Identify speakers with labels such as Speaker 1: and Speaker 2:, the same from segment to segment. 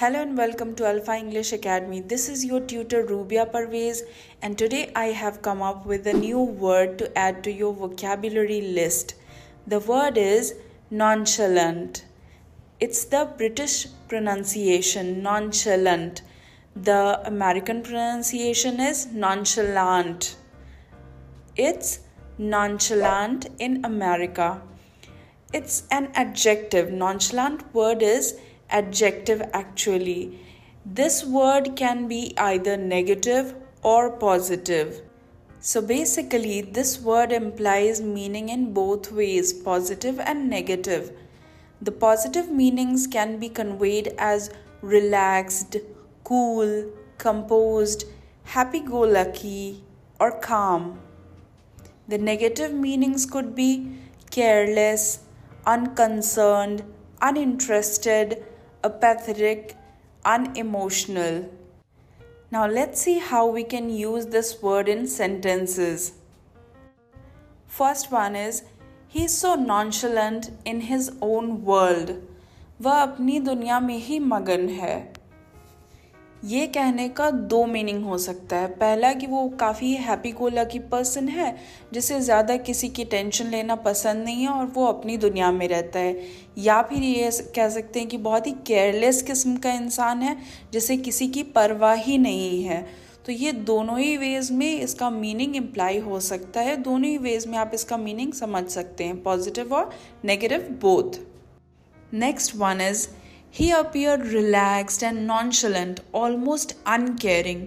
Speaker 1: Hello and welcome to Alpha English Academy. This is your tutor Rubia Parvez, and today I have come up with a new word to add to your vocabulary list. The word is nonchalant. It's the British pronunciation, nonchalant. The American pronunciation is nonchalant. It's nonchalant in America. It's an adjective. Nonchalant word is adjective actually. This word can be either negative or positive. So basically, this word implies meaning in both ways, positive and negative. The positive meanings can be conveyed as relaxed, cool, composed, happy-go-lucky, or calm. The negative meanings could be careless, unconcerned, uninterested, apathetic, unemotional. Now let's see how we can use this word in sentences. First one is, he is so nonchalant in his own world. वह अपनी दुनिया में ही मगन है. ये कहने का दो मीनिंग हो सकता है. पहला कि वो काफ़ी हैप्पी गो लकी पर्सन है जिसे ज़्यादा किसी की टेंशन लेना पसंद नहीं है और वो अपनी दुनिया में रहता है. या फिर ये कह सकते हैं कि बहुत ही केयरलेस किस्म का इंसान है जिसे किसी की परवाह ही नहीं है. तो ये दोनों ही वेज़ में इसका मीनिंग इम्प्लाई हो सकता है. दोनों ही वेज़ में आप इसका मीनिंग समझ सकते हैं, पॉजिटिव और negative both. Next one is, He appeared relaxed and nonchalant, almost uncaring.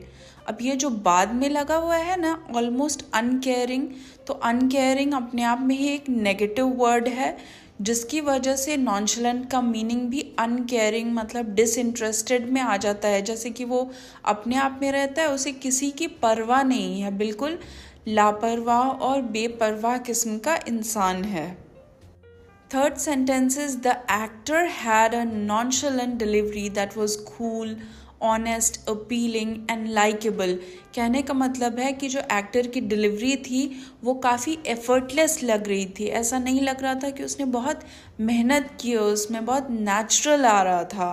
Speaker 1: अब ये जो बाद में लगा हुआ है ना, almost uncaring, तो uncaring अपने आप में ही एक नेगेटिव वर्ड है जिसकी वजह से nonchalant का मीनिंग भी uncaring मतलब disinterested में आ जाता है. जैसे कि वो अपने आप में रहता है, उसे किसी की परवाह नहीं है, बिल्कुल लापरवाह और बेपरवाह किस्म का इंसान है. Third sentence is, the actor had a nonchalant delivery that was cool, honest, appealing and likable. कहने का मतलब है कि जो एक्टर की डिलीवरी थी वो काफ़ी एफर्टलेस लग रही थी. ऐसा नहीं लग रहा था कि उसने बहुत मेहनत की हो, उसमें बहुत नेचुरल आ रहा था.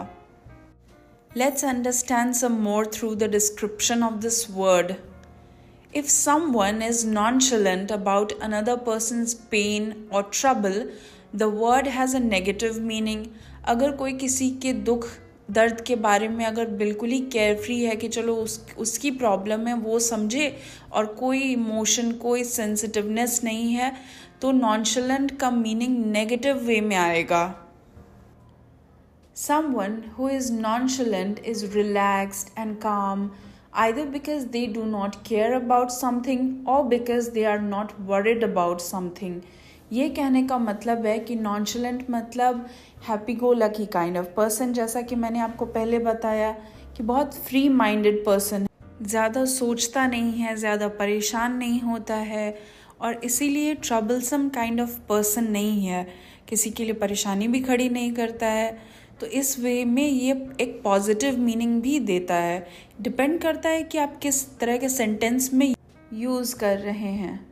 Speaker 1: Let's understand some more through the description of this word. If someone is nonchalant about another person's pain or trouble, the word has a negative meaning. अगर कोई किसी के दुख दर्द के बारे में अगर बिल्कुल ही केयरफ्री है कि चलो उसकी प्रॉब्लम है वो समझे और कोई इमोशन कोई सेंसिटिवनेस नहीं है, तो नॉनशलेंट का मीनिंग नेगेटिव वे में आएगा. Someone who is nonchalant is relaxed and calm, either because they do not care about something or because they are not worried about something. ये कहने का मतलब है कि नॉनशलेंट मतलब happy go lucky kind of person, जैसा कि मैंने आपको पहले बताया कि बहुत फ्री माइंडेड पर्सन है, ज़्यादा सोचता नहीं है, ज़्यादा परेशान नहीं होता है और इसीलिए ट्रबलसम काइंड ऑफ पर्सन नहीं है, किसी के लिए परेशानी भी खड़ी नहीं करता है. तो इस वे में ये एक पॉजिटिव मीनिंग भी देता है. डिपेंड करता है कि आप किस तरह के सेंटेंस में यूज़ कर रहे हैं.